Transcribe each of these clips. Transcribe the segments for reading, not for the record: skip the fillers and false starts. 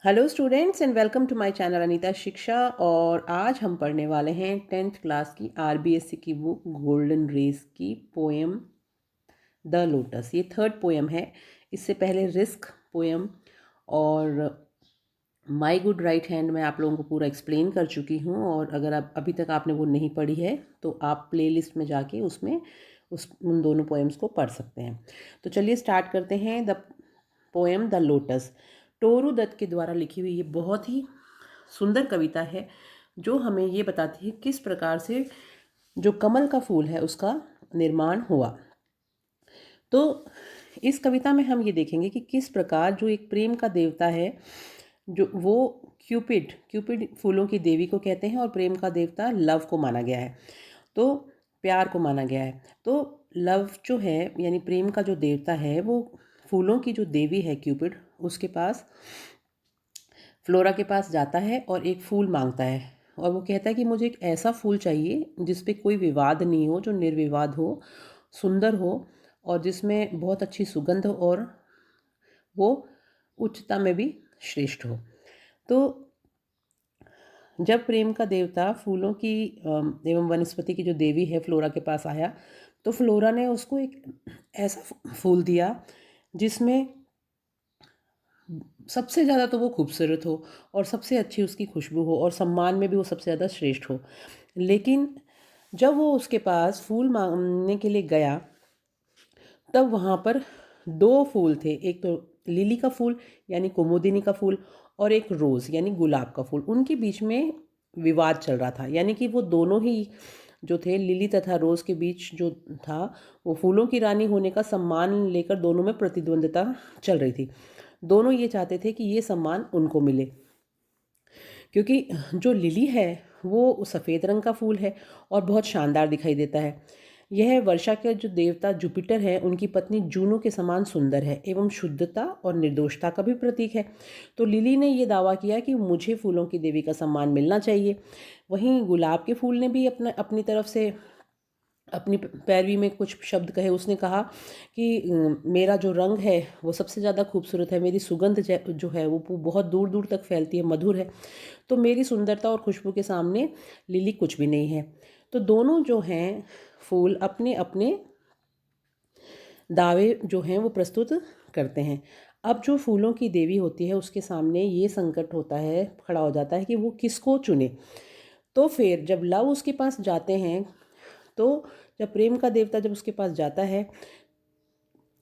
Hello students and welcome to my channel Anita Shiksha. और आज हम पढ़ने वाले हैं 10th क्लास की आरबीएससी की बुक गोल्डन रेस की पोएम द लोटस। ये थर्ड पोएम है। इससे पहले रिस्क पोएम और माय गुड राइट हैंड मैं आप लोगों को पूरा एक्सप्लेन कर चुकी हूँ। और अगर आप अभी तक आपने वो नहीं पढ़ी है तो आप प्लेलिस्ट में जाके उसमें उन दोनों पोएम्स को पढ़ सकते हैं। तो चलिए स्टार्ट करते हैं। The poem the lotus Toru Dutt के द्वारा लिखी हुई ये बहुत ही सुंदर कविता है जो हमें ये बताती है किस प्रकार से जो कमल का फूल है उसका निर्माण हुआ। तो इस कविता में हम ये देखेंगे कि किस प्रकार जो एक प्रेम का देवता है, जो वो क्यूपिड फूलों की देवी को कहते हैं और प्रेम का देवता लव को माना गया है, तो प्यार को माना गया है। तो लव जो है यानी प्रेम का जो देवता है वो फूलों की जो देवी है क्यूपिड, उसके पास फ्लोरा के पास जाता है और एक फूल मांगता है। और वो कहता है कि मुझे एक ऐसा फूल चाहिए जिस पे कोई विवाद नहीं हो, जो निर्विवाद हो, सुंदर हो और जिसमें बहुत अच्छी सुगंध हो और वो उच्चता में भी श्रेष्ठ हो। तो जब प्रेम का देवता फूलों की एवं वनस्पति की जो देवी है फ्लोरा के पास आया तो फ्लोरा ने उसको एक ऐसा फूल दिया जिसमें सबसे ज़्यादा तो वो खूबसूरत हो और सबसे अच्छी उसकी खुशबू हो और सम्मान में भी वो सबसे ज़्यादा श्रेष्ठ हो। लेकिन जब वो उसके पास फूल मांगने के लिए गया तब वहाँ पर दो फूल थे, एक तो लिली का फूल यानी कुमुदिनी का फूल और एक रोज़ यानी गुलाब का फूल। उनके बीच में विवाद चल रहा था, यानी कि वो दोनों ही जो थे, लिली तथा रोज़ के बीच जो था वो फूलों की रानी होने का सम्मान लेकर दोनों में प्रतिद्वंदिता चल रही थी। दोनों ये चाहते थे कि ये सम्मान उनको मिले, क्योंकि जो लिली है वो सफ़ेद रंग का फूल है और बहुत शानदार दिखाई देता है। यह वर्षा के जो देवता जुपिटर है उनकी पत्नी जूनो के समान सुंदर है एवं शुद्धता और निर्दोषता का भी प्रतीक है। तो लिली ने ये दावा किया कि मुझे फूलों की देवी का सम्मान मिलना चाहिए। वहीं गुलाब के फूल ने भी अपनी तरफ से अपनी पैरवी में कुछ शब्द कहे। उसने कहा कि मेरा जो रंग है वो सबसे ज़्यादा खूबसूरत है, मेरी सुगंध जो है वो बहुत दूर दूर तक फैलती है, मधुर है, तो मेरी सुंदरता और खुशबू के सामने लिली कुछ भी नहीं है। तो दोनों जो हैं फूल अपने अपने दावे जो हैं वो प्रस्तुत करते हैं। अब जो फूलों की देवी होती है उसके सामने ये संकट होता है, खड़ा हो जाता है कि वो किसको चुने। तो फिर जब लव उसके पास जाते हैं, तो जब प्रेम का देवता जब उसके पास जाता है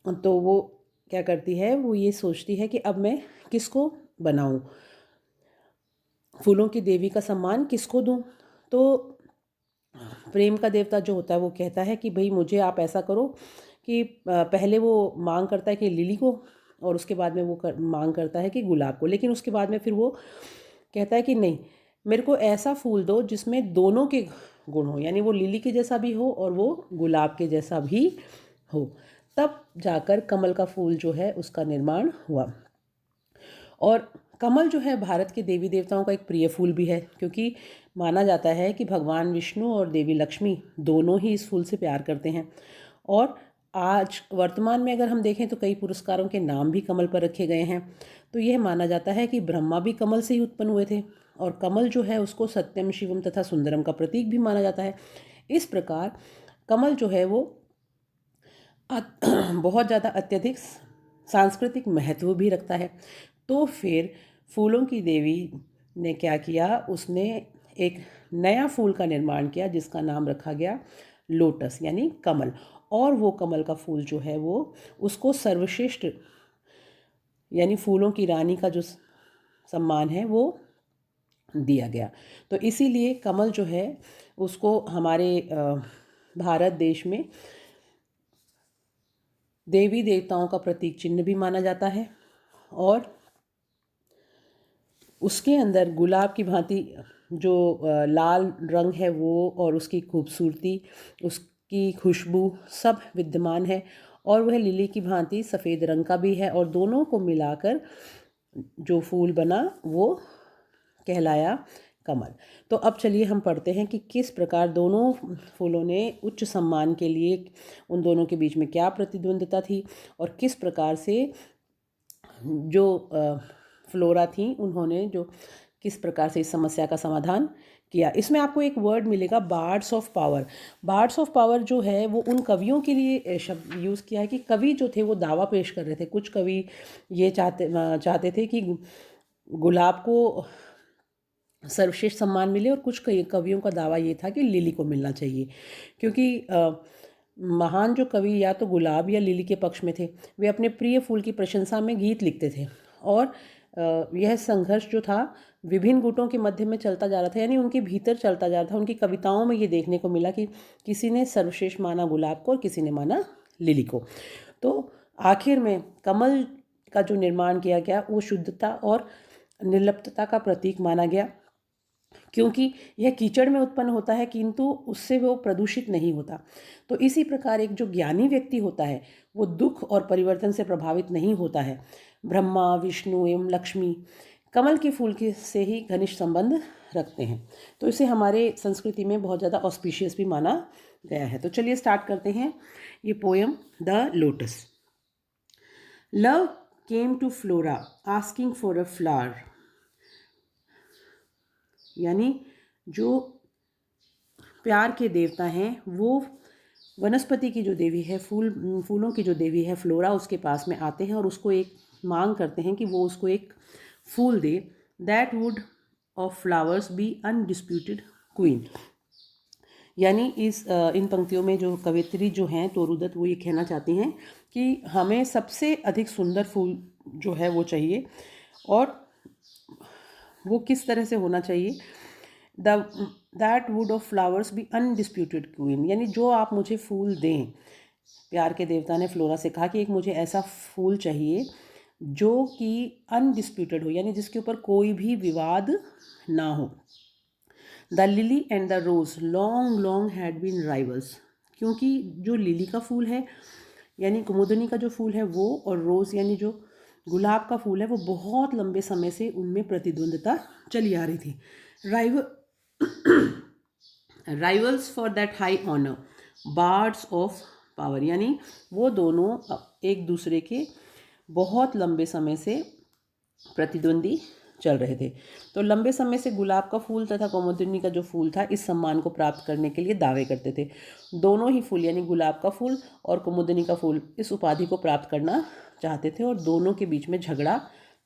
तो वो क्या करती है, वो ये सोचती है कि अब मैं किसको बनाऊं, फूलों की देवी का सम्मान किसको दूं। तो प्रेम का देवता जो होता है वो कहता है कि भाई मुझे आप ऐसा करो कि पहले वो मांग करता है कि लिली को और उसके बाद में वो मांग करता है कि गुलाब को, लेकिन उसके बाद में फिर वो कहता है कि नहीं, मेरे को ऐसा फूल दो जिसमें दोनों के गुण हो, यानी वो लिली के जैसा भी हो और वो गुलाब के जैसा भी हो। तब जाकर कमल का फूल जो है उसका निर्माण हुआ। और कमल जो है भारत के देवी देवताओं का एक प्रिय फूल भी है, क्योंकि माना जाता है कि भगवान विष्णु और देवी लक्ष्मी दोनों ही इस फूल से प्यार करते हैं। और आज वर्तमान में अगर हम देखें तो कई पुरस्कारों के नाम भी कमल पर रखे गए हैं। तो यह माना जाता है कि ब्रह्मा भी कमल से ही उत्पन्न हुए थे और कमल जो है उसको सत्यम शिवम तथा सुंदरम का प्रतीक भी माना जाता है। इस प्रकार कमल जो है वो बहुत ज़्यादा अत्यधिक सांस्कृतिक महत्व भी रखता है। तो फिर फूलों की देवी ने क्या किया, उसने एक नया फूल का निर्माण किया जिसका नाम रखा गया लोटस यानी कमल। और वो कमल का फूल जो है वो उसको सर्वश्रेष्ठ यानी फूलों की रानी का जो सम्मान है वो दिया गया। तो इसीलिए कमल जो है उसको हमारे भारत देश में देवी देवताओं का प्रतीक चिन्ह भी माना जाता है। और उसके अंदर गुलाब की भांति जो लाल रंग है वो और उसकी खूबसूरती, उसकी खुशबू सब विद्यमान है। और वह लिली की भांति सफ़ेद रंग का भी है और दोनों को मिलाकर जो फूल बना वो कहलाया कमल। तो अब चलिए हम पढ़ते हैं कि किस प्रकार दोनों फूलों ने उच्च सम्मान के लिए उन दोनों के बीच में क्या प्रतिद्वंदिता थी और किस प्रकार से जो फ्लोरा थी, उन्होंने जो किस प्रकार से इस समस्या का समाधान किया। इसमें आपको एक वर्ड मिलेगा birds of power. Birds of power जो है वो उन कवियों के लिए शब्द यूज़ किया है कि कवि जो थे वो दावा पेश कर रहे थे। कुछ कवि ये चाहते थे कि गुलाब को सर्वश्रेष्ठ सम्मान मिले, और कुछ कवियों का दावा ये था कि लिली को मिलना चाहिए, क्योंकि महान जो कवि या तो गुलाब या लिली के पक्ष में थे। वे अपने प्रिय फूल की प्रशंसा में गीत लिखते थे, और यह संघर्ष जो था विभिन्न गुटों के मध्य में चलता जा रहा था, यानी उनके भीतर चलता जा रहा था। उनकी कविताओं में ये देखने को मिला कि किसी ने सर्वश्रेष्ठ माना गुलाब को और किसी ने माना लिली को। तो आखिर में कमल का जो निर्माण किया गया वो शुद्धता और निर्लिप्तता का प्रतीक माना गया, क्योंकि यह कीचड़ में उत्पन्न होता है किंतु उससे वो प्रदूषित नहीं होता। तो इसी प्रकार एक जो ज्ञानी व्यक्ति होता है वो दुख और परिवर्तन से प्रभावित नहीं होता है। ब्रह्मा, विष्णु एवं लक्ष्मी कमल के फूल के से ही घनिष्ठ संबंध रखते हैं, तो इसे हमारे संस्कृति में बहुत ज़्यादा ऑस्पिशियस भी माना गया है। तो चलिए स्टार्ट करते हैं ये poem the lotus. Love came to Flora asking for a flower, यानी जो प्यार के देवता हैं वो वनस्पति की जो देवी है, फूलों की जो देवी है फ्लोरा, उसके पास में आते हैं और उसको एक मांग करते हैं कि वो उसको एक फूल दे। That would of flowers be undisputed queen, यानी इन पंक्तियों में जो कवित्री जो हैं तोरूदत्त वो ये कहना चाहती हैं कि हमें सबसे अधिक सुंदर फूल जो है वो चाहिए, और वो किस तरह से होना चाहिए। That would of flowers be undisputed queen, यानी जो आप मुझे फूल दें। प्यार के देवता ने फ्लोरा से कहा कि एक मुझे ऐसा फूल चाहिए जो कि अनडिस्प्यूटेड हो, यानी जिसके ऊपर कोई भी विवाद ना हो। The lily and the rose long long had been rivals, क्योंकि जो लिली का फूल है यानी कुमुदनी का जो फूल है वो, और रोज़ यानी जो गुलाब का फूल है वो बहुत लंबे समय से उनमें प्रतिद्वंद्विता चली आ रही थी। Rivals for that high honour, bards of power, यानी वो दोनों एक दूसरे के बहुत लंबे समय से प्रतिद्वंदी चल रहे थे। तो लंबे समय से गुलाब का फूल तथा कुमुदिनी का जो फूल था इस सम्मान को प्राप्त करने के लिए दावे करते थे। दोनों ही फूल यानी गुलाब का फूल और कुमुदिनी का फूल इस उपाधि को प्राप्त करना चाहते थे, और दोनों के बीच में झगड़ा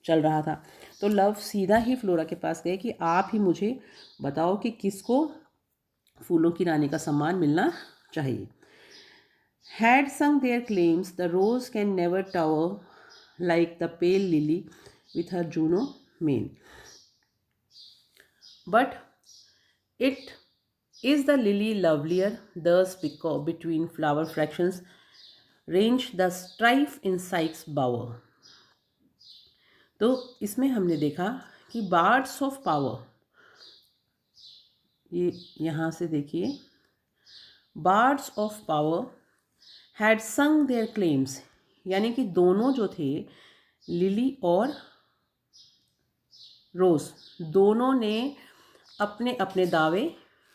चल रहा था। तो लव सीधा ही फ्लोरा के पास गए कि आप ही मुझे बताओ कि किसको फूलों की रानी का सम्मान मिलना चाहिए। Had sung their claims, the rose can never tower like the pale lily with her Juno mane. But it is the lily lovelier, thus because between flower fractions range the strife in Psyche's bower. तो इसमें हमने देखा कि birds of power, ये यहाँ से देखिए, birds of power had संग देयर क्लेम्स, यानी कि दोनों जो थे लिली और रोज दोनों ने अपने अपने दावे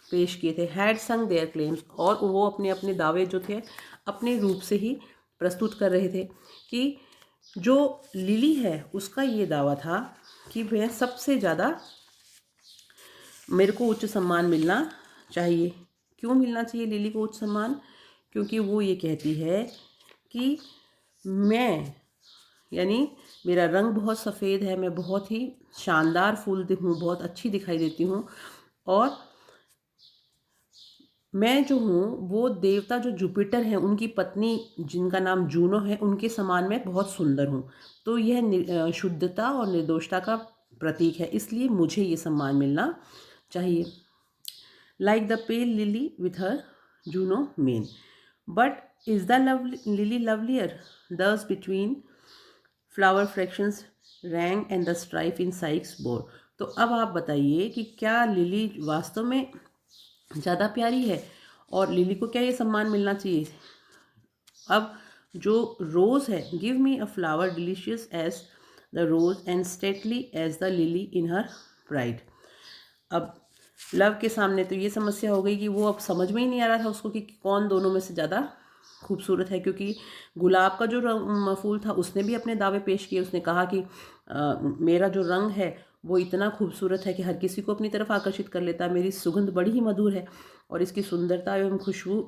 पेश किए थे। हैड संग देयर क्लेम्स, और वो अपने अपने दावे जो थे अपने रूप से ही प्रस्तुत कर रहे थे कि जो लिली है उसका ये दावा था कि वह सबसे ज़्यादा मेरे को उच्च सम्मान मिलना चाहिए। क्यों मिलना चाहिए लिली को उच्च सम्मान? क्योंकि वो ये कहती है कि मैं यानी मेरा रंग बहुत सफ़ेद है, मैं बहुत ही शानदार फूल हूँ, बहुत अच्छी दिखाई देती हूँ, और मैं जो हूँ वो देवता जो जुपिटर हैं उनकी पत्नी जिनका नाम जूनो है उनके समान मैं बहुत सुंदर हूँ। तो यह शुद्धता और निर्दोषता का प्रतीक है, इसलिए मुझे ये सम्मान मिलना चाहिए। Like the pale lily with her Juno mien, but is the lily lovelier, thus between flower factions rang and the strife in साइक्स बोर। तो अब आप बताइए कि क्या लिली वास्तव में ज़्यादा प्यारी है, और लिली को क्या ये सम्मान मिलना चाहिए? अब जो रोज़ है, give me a flower delicious as the rose and stately as the lily in her pride. अब लव के सामने तो ये समस्या हो गई कि वो अब समझ में ही नहीं आ रहा था उसको कि कौन दोनों में से ज़्यादा खूबसूरत है, क्योंकि गुलाब का जो फूल था उसने भी अपने दावे पेश किए। उसने कहा कि मेरा जो रंग है वो इतना खूबसूरत है कि हर किसी को अपनी तरफ आकर्षित कर लेता है। मेरी सुगंध बड़ी ही मधुर है और इसकी सुंदरता एवं खुशबू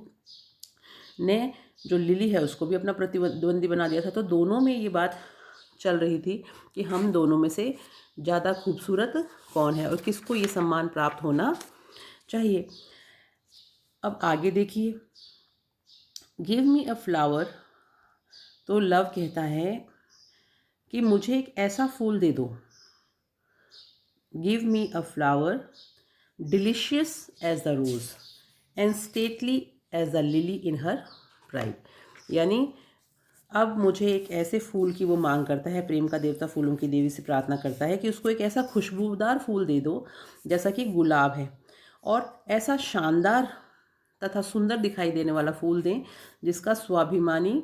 ने जो लिली है उसको भी अपना प्रतिद्वंदी बना दिया था। तो दोनों में ये बात चल रही थी कि हम दोनों में से ज़्यादा खूबसूरत कौन है और किसको ये सम्मान प्राप्त होना चाहिए। अब आगे देखिए, गिव मी अ फ्लावर। तो लव कहता है कि मुझे एक ऐसा फूल दे दो। Give me a flower delicious as the rose and stately as the lily in her pride. यानी अब मुझे एक ऐसे फूल की वो मांग करता है, प्रेम का देवता फूलों की देवी से प्रार्थना करता है कि उसको एक ऐसा खुशबूदार फूल दे दो जैसा कि गुलाब है, और ऐसा शानदार तथा सुंदर दिखाई देने वाला फूल दें जिसका स्वाभिमानी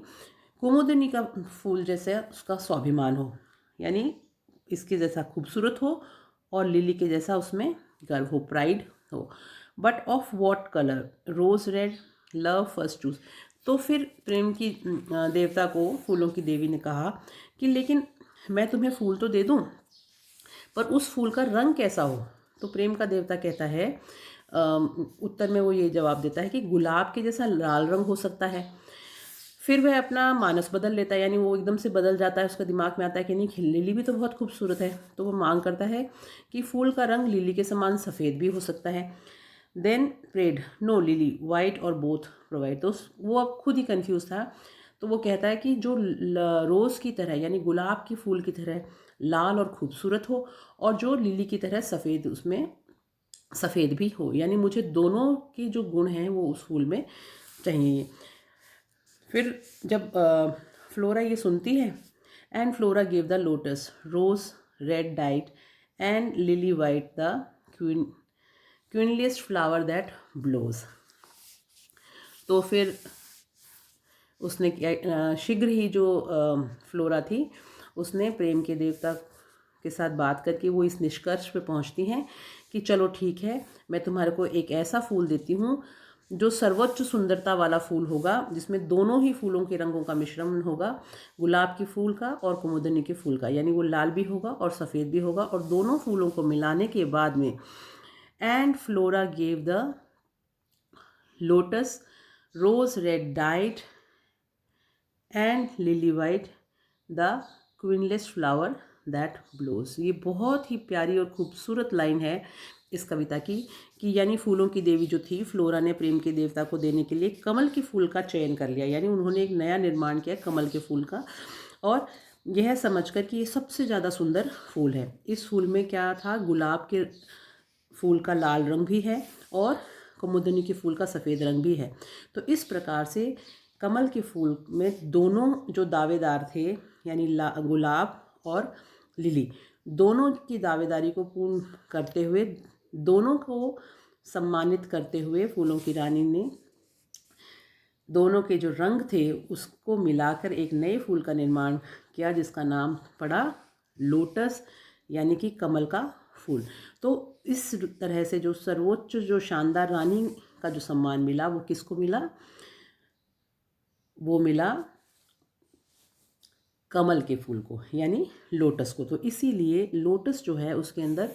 कुमुदिनी का फूल जैसे उसका स्वाभिमान हो, यानी इसके जैसा खूबसूरत हो और लिली के जैसा उसमें गर्व हो, प्राइड हो। But of what colour? Rose red, love first choose. तो फिर प्रेम की देवता को फूलों की देवी ने कहा कि लेकिन मैं तुम्हें फूल तो दे दूं, पर उस फूल का रंग कैसा हो? तो प्रेम का देवता कहता है, उत्तर में वो ये जवाब देता है कि गुलाब के जैसा लाल रंग हो सकता है। फिर वह अपना मानस बदल लेता है, यानी वो एकदम से बदल जाता है, उसका दिमाग में आता है कि नहीं, लिली भी तो बहुत खूबसूरत है। तो वो मांग करता है कि फूल का रंग लिली के समान सफ़ेद भी हो सकता है। Then prayed, no lily white or both provide. तो वो अब खुद ही कंफ्यूज था। तो वो कहता है कि जो रोज़ की तरह यानी गुलाब की फूल की तरह लाल और खूबसूरत हो, और जो लिली की तरह सफ़ेद, उसमें सफ़ेद भी हो, यानी मुझे दोनों के जो गुण हैं वो उस फूल में चाहिए। फिर जब फ्लोरा ये सुनती है, and Flora give the lotus rose red dyed and lily white the queenliest flower that blows. तो फिर उसने क्या, शीघ्र ही जो फ्लोरा थी उसने प्रेम के देवता के साथ बात करके वो इस निष्कर्ष पे पहुंचती हैं कि चलो ठीक है, मैं तुम्हारे को एक ऐसा फूल देती हूँ जो सर्वोच्च सुंदरता वाला फूल होगा, जिसमें दोनों ही फूलों के रंगों का मिश्रण होगा, गुलाब के फूल का और कुमुदिनी के फूल का, यानी वो लाल भी होगा और सफ़ेद भी होगा, और दोनों फूलों को मिलाने के बाद में and Flora gave the lotus rose red dyed and lily white the queenliest flower that blows. ये बहुत ही प्यारी और खूबसूरत लाइन है इस कविता की कि यानी फूलों की देवी जो थी फ्लोरा ने प्रेम के देवता को देने के लिए कमल के फूल का चयन कर लिया, यानी उन्होंने एक नया निर्माण किया कमल के फूल का, और यह समझकर कि ये सबसे ज़्यादा सुंदर फूल है। इस फूल में क्या था, गुलाब के फूल का लाल रंग भी है और कुमुदिनी के फूल का सफ़ेद रंग भी है। तो इस प्रकार से कमल के फूल में दोनों जो दावेदार थे, यानी गुलाब और लिली, दोनों की दावेदारी को पूर्ण करते हुए, दोनों को सम्मानित करते हुए फूलों की रानी ने दोनों के जो रंग थे उसको मिलाकर एक नए फूल का निर्माण किया जिसका नाम पड़ा लोटस, यानी कि कमल का फूल। तो इस तरह से जो सर्वोच्च जो शानदार रानी का जो सम्मान मिला वो किसको मिला? वो मिला कमल के फूल को, यानी लोटस को। तो इसीलिए लोटस जो है उसके अंदर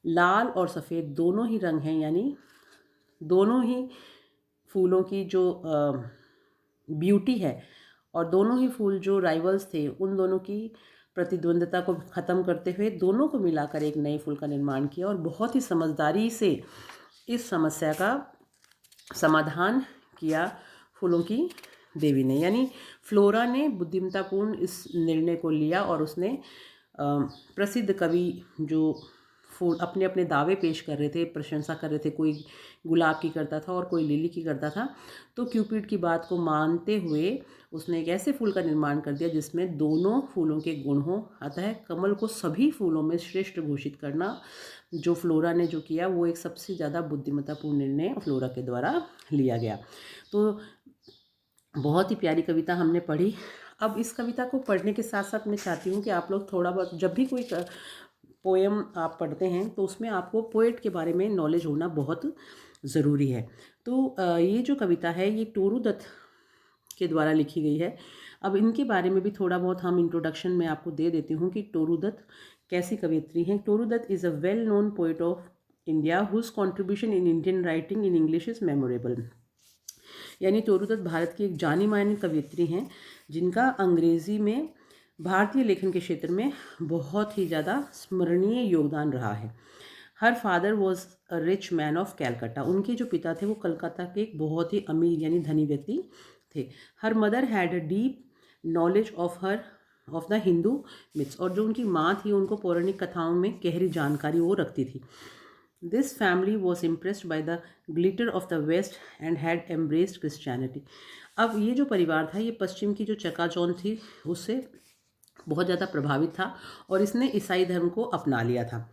लाल और सफ़ेद दोनों ही रंग हैं, यानी दोनों ही फूलों की जो ब्यूटी है, और दोनों ही फूल जो राइवल्स थे उन दोनों की प्रतिद्वंदता को ख़त्म करते हुए दोनों को मिलाकर एक नए फूल का निर्माण किया, और बहुत ही समझदारी से इस समस्या का समाधान किया फूलों की देवी ने। यानी फ्लोरा ने बुद्धिमत्तापूर्ण इस निर्णय को लिया और उसने प्रसिद्ध कवि जो फूल अपने अपने दावे पेश कर रहे थे, प्रशंसा कर रहे थे, कोई गुलाब की करता था और कोई लिली की करता था, तो क्यूपिड की बात को मानते हुए उसने एक ऐसे फूल का निर्माण कर दिया जिसमें दोनों फूलों के गुण हों। अतः कमल को सभी फूलों में श्रेष्ठ घोषित करना जो फ्लोरा ने जो किया वो एक सबसे ज़्यादा बुद्धिमत्तापूर्ण निर्णय फ्लोरा के द्वारा लिया गया। तो बहुत ही प्यारी कविता हमने पढ़ी। अब इस कविता को पढ़ने के साथ साथ मैं चाहती हूँ कि आप लोग थोड़ा बहुत, जब भी कोई पोएम आप पढ़ते हैं तो उसमें आपको पोएट के बारे में नॉलेज होना बहुत ज़रूरी है। तो ये जो कविता है ये टोरू दत्त के द्वारा लिखी गई है। अब इनके बारे में भी थोड़ा बहुत हम इंट्रोडक्शन में आपको दे देती हूँ कि टोरू दत्त कैसी कवयित्री हैं। Toru Dutt is a well known poet of India whose contribution in Indian writing in English is memorable. यानी टोरू दत्त भारत की एक जानी मानी कवयित्री हैं जिनका अंग्रेज़ी में भारतीय लेखन के क्षेत्र में बहुत ही ज़्यादा स्मरणीय योगदान रहा है। Her father was a rich man of Calcutta. उनके जो पिता थे वो कलकत्ता के एक बहुत ही अमीर यानी धनी व्यक्ति थे। Her mother had a deep knowledge of the Hindu myths. और जो उनकी माँ थी उनको पौराणिक कथाओं में गहरी जानकारी वो रखती थी। This family was impressed by the glitter of the west and had embraced Christianity. अब ये जो परिवार था ये पश्चिम की जो चकाचौंध थी उससे बहुत ज़्यादा प्रभावित था और इसने ईसाई धर्म को अपना लिया था।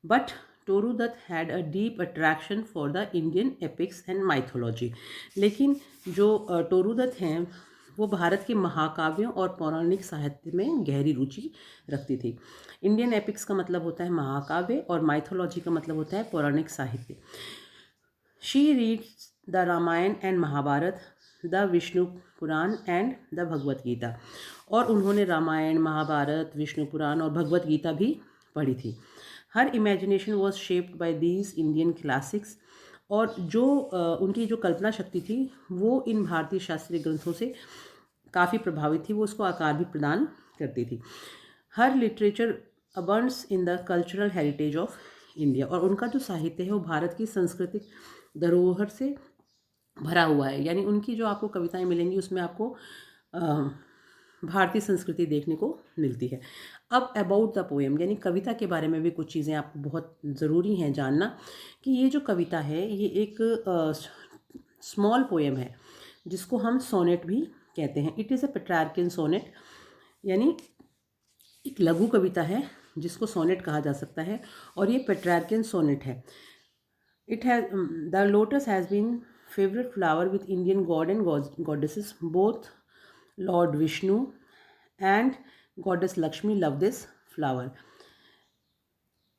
But Toru Dutt had a deep attraction for the Indian epics and mythology. लेकिन जो टोरू दत्त हैं वो भारत के महाकाव्यों और पौराणिक साहित्य में गहरी रुचि रखती थी। इंडियन एपिक्स का मतलब होता है महाकाव्य और माइथोलॉजी का मतलब होता है पौराणिक साहित्य। She reads the Ramayana and Mahabharata, the Vishnu Purana and the Bhagavad Gita. और उन्होंने रामायण, महाभारत, विष्णु पुराण और भगवत गीता भी पढ़ी थी। Her imagination was shaped by these Indian classics. और जो उनकी जो कल्पना शक्ति थी वो इन भारतीय शास्त्रीय ग्रंथों से काफ़ी प्रभावित थी, वो उसको आकार भी प्रदान करती थी। Her literature abounds in the cultural heritage of India. और उनका जो साहित्य है वो भारत की सांस्कृतिक धरोहर से भरा हुआ है। यानी उनकी जो आपको कविताएं मिलेंगी उसमें आपको भारतीय संस्कृति देखने को मिलती है। अब अबाउट द पोएम यानी कविता के बारे में भी कुछ चीज़ें आपको बहुत ज़रूरी हैं जानना कि ये जो कविता है ये एक स्मॉल पोएम है जिसको हम सोनेट भी कहते हैं। इट इज़ अ पेट्रार्कियन सोनेट यानी एक लघु कविता है जिसको सोनेट कहा जा सकता है और ये पेट्रार्कियन सोनेट है। It has the lotus has been favourite flower with Indian god and goddesses. Both Lord Vishnu and Goddess Lakshmi love this flower.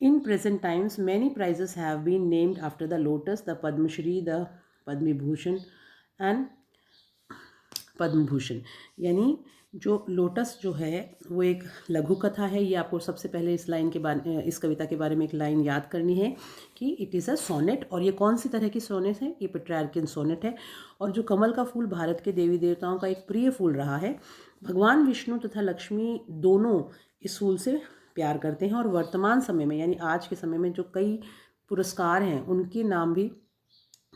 In present times, many prizes have been named after the lotus, the Padma Shri, the Padma Bhushan and Padma Bhushan. यानी जो lotus जो है वो एक लघु कथा है। ये आपको सबसे पहले इस कविता के बारे में एक लाइन याद करनी है कि इट इज़ अ सोनेट। और ये कौन सी तरह की सोनेट है? ये पेट्रार्कियन सोनेट है। और जो कमल का फूल भारत के देवी देवताओं का एक प्रिय फूल रहा है। भगवान विष्णु तथा लक्ष्मी दोनों इस फूल से प्यार करते हैं। और वर्तमान समय में यानी आज के समय में जो कई पुरस्कार हैं उनके नाम भी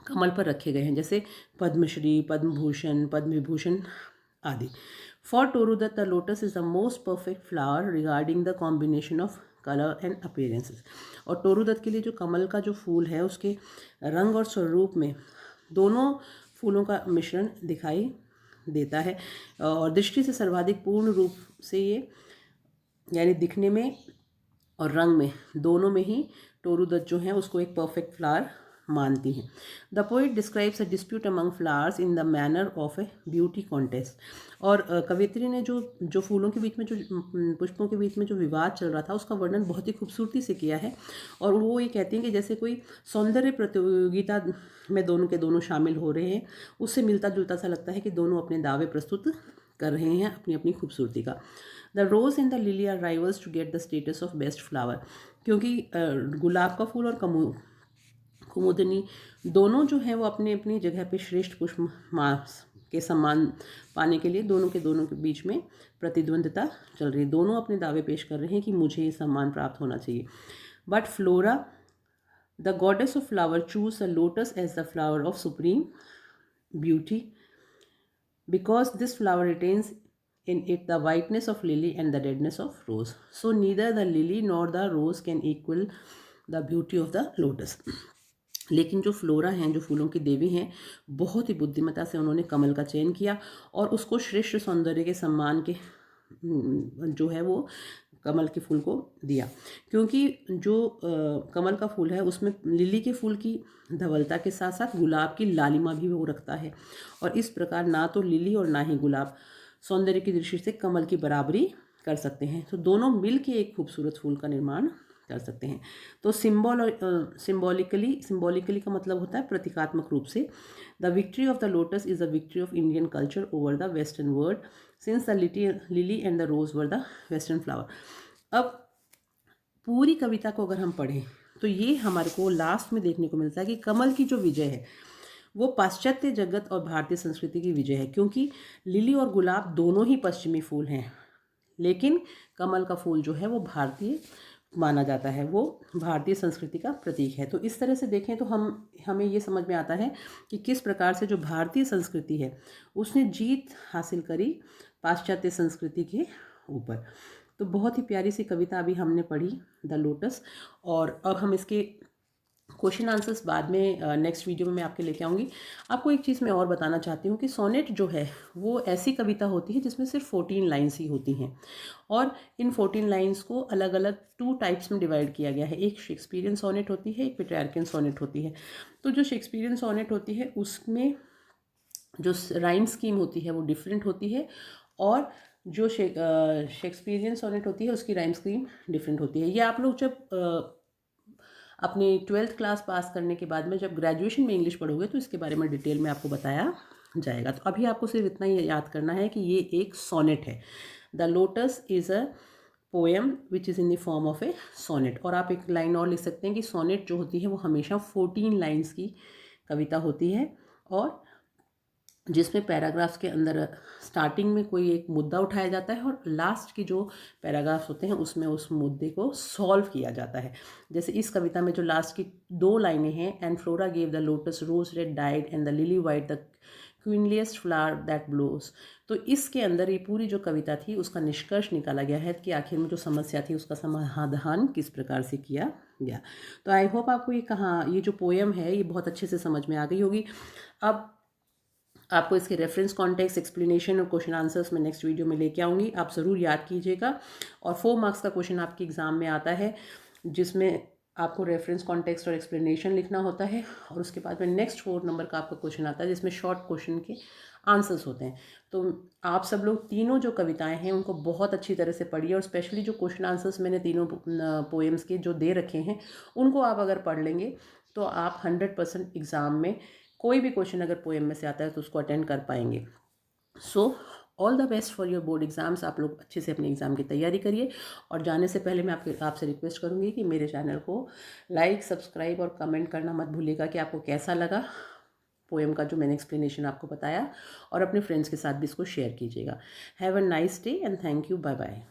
कमल पर रखे गए हैं, जैसे पद्मश्री, पद्म भूषण, पद्म विभूषण आदि। For Toru Dutt the lotus is the most perfect flower regarding the combination of colour and appearances. और टोरू दत्त के लिए जो कमल का जो फूल है उसके रंग और स्वरूप में दोनों फूलों का मिश्रण दिखाई देता है। और दृष्टि से सर्वाधिक पूर्ण रूप से ये यानी दिखने में और रंग में दोनों में ही टोरू दत्त जो है उसको एक परफेक्ट फ्लावर मानती हैं। The poet describes a dispute among flowers in the manner of A beauty contest. और कवियत्री ने जो फूलों के बीच में जो पुष्पों के बीच में जो विवाद चल रहा था उसका वर्णन बहुत ही खूबसूरती से किया है। और वो ये कहती हैं कि जैसे कोई सौंदर्य प्रतियोगिता में दोनों के दोनों शामिल हो रहे हैं, उससे मिलता जुलता सा लगता है कि दोनों अपने दावे प्रस्तुत कर रहे हैं अपनी अपनी खूबसूरती का। The rose and the lily are rivals to get the status of best flower. क्योंकि गुलाब का फूल और कुमुदनी दोनों जो हैं वो अपनी अपनी जगह पे श्रेष्ठ पुष्प के सम्मान पाने के लिए दोनों के बीच में प्रतिद्वंद्विता चल रही है। दोनों अपने दावे पेश कर रहे हैं कि मुझे ये सम्मान प्राप्त होना चाहिए। But Flora the goddess of flower choose the lotus as the flower of supreme beauty because this flower retains in it the whiteness of lily and the redness of rose. So neither the lily nor the rose can equal the beauty of the lotus. लेकिन जो flora हैं, जो फूलों की देवी हैं, बहुत ही बुद्धिमता से उन्होंने कमल का चयन किया और उसको श्रेष्ठ सौंदर्य के सम्मान के जो है वो कमल के फूल को दिया। क्योंकि जो कमल का फूल है उसमें लिली के फूल की धवलता के साथ साथ गुलाब की लालिमा भी वो रखता है। और इस प्रकार ना तो लिली और ना ही गुलाब सौंदर्य की दृष्टि से कमल की बराबरी कर सकते हैं। तो दोनों मिल के एक खूबसूरत फूल का निर्माण कर सकते हैं। तो सिम्बॉलिकली का मतलब होता है प्रतीकात्मक रूप से। The victory of the lotus is the victory of Indian culture over the western world since the lily and the rose were the western flower. अब पूरी कविता को अगर हम पढ़ें तो ये हमारे को लास्ट में देखने को मिलता है कि कमल की जो विजय है वो पाश्चात्य जगत और भारतीय संस्कृति की विजय है, क्योंकि लिली और गुलाब दोनों ही पश्चिमी फूल हैं, लेकिन कमल का फूल जो है वो भारतीय माना जाता है, वो भारतीय संस्कृति का प्रतीक है। तो इस तरह से देखें तो हमें ये समझ में आता है कि किस प्रकार से जो भारतीय संस्कृति है उसने जीत हासिल करी पाश्चात्य संस्कृति के ऊपर। तो बहुत ही प्यारी सी कविता अभी हमने पढ़ी, द लोटस। और अब हम इसके क्वेश्चन आंसर्स बाद में नेक्स्ट वीडियो में मैं आपके लेके आऊँगी। आपको एक चीज़ मैं और बताना चाहती हूँ कि सोनेट जो है वो ऐसी कविता होती है जिसमें सिर्फ 14 लाइन्स ही होती हैं, और इन 14 लाइन्स को अलग अलग 2 टाइप्स में डिवाइड किया गया है। एक शेक्सपियरियन सोनेट होती है, एक पेट्रार्कियन सोनेट होती है। तो जो शेक्सपियरियन सोनेट होती है उसमें जो राइम स्कीम होती है वो डिफरेंट होती है, और जो शेक्सपियरियन सोनेट होती है उसकी राइम स्कीम डिफरेंट होती है। ये आप लोग जब अपनी 12th क्लास पास करने के बाद में जब ग्रेजुएशन में इंग्लिश पढ़ोगे तो इसके बारे में डिटेल में आपको बताया जाएगा। तो अभी आपको सिर्फ इतना ही याद करना है कि ये एक सोनेट है। The lotus is a poem which is in the form of a sonnet. और आप एक लाइन और लिख सकते हैं कि सोनेट जो होती है वो हमेशा 14 लाइन्स की कविता होती है, और जिसमें पैराग्राफ्स के अंदर स्टार्टिंग में कोई एक मुद्दा उठाया जाता है और लास्ट की जो पैराग्राफ्स होते हैं उसमें उस मुद्दे को सॉल्व किया जाता है। जैसे इस कविता में जो लास्ट की 2 लाइनें हैं, and Flora gave the lotus rose red dyed and the lily white the queenliest flower that blows. तो इसके अंदर ये पूरी जो कविता थी उसका निष्कर्ष निकाला गया है कि आखिर में जो समस्या थी उसका समाधान किस प्रकार से किया गया। तो आई होप आपको ये जो पोएम है ये बहुत अच्छे से समझ में आ गई होगी। अब आपको इसके रेफरेंस, कॉन्टेक्स्ट, एक्सप्लेनेशन और क्वेश्चन आंसर्स मैं नेक्स्ट वीडियो में लेके आऊँगी। आप ज़रूर याद कीजिएगा। और 4 मार्क्स का क्वेश्चन आपके एग्ज़ाम में आता है जिसमें आपको रेफरेंस, कॉन्टेक्स्ट और एक्सप्लेनेशन लिखना होता है, और उसके बाद में नेक्स्ट 4 नंबर का आपका क्वेश्चन आता है जिसमें शॉर्ट क्वेश्चन के आंसर्स होते हैं। तो आप सब लोग तीनों जो कविताएं हैं उनको बहुत अच्छी तरह से पढ़िए, और स्पेशली जो क्वेश्चन आंसर्स मैंने तीनों पोएम्स के जो दे रखे हैं उनको आप अगर पढ़ लेंगे तो आप 100% एग्ज़ाम में कोई भी क्वेश्चन अगर पोएम में से आता है तो उसको अटेंड कर पाएंगे। So all the best for your board exams. आप लोग अच्छे से अपने एग्ज़ाम की तैयारी करिए, और जाने से पहले मैं आपसे रिक्वेस्ट करूँगी कि मेरे चैनल को लाइक, सब्सक्राइब और कमेंट करना मत भूलिएगा कि आपको कैसा लगा पोएम का जो मैंने एक्सप्लेनेशन आपको बताया, और अपने फ्रेंड्स के साथ भी इसको शेयर कीजिएगा। Have a nice day and thank you. Bye bye.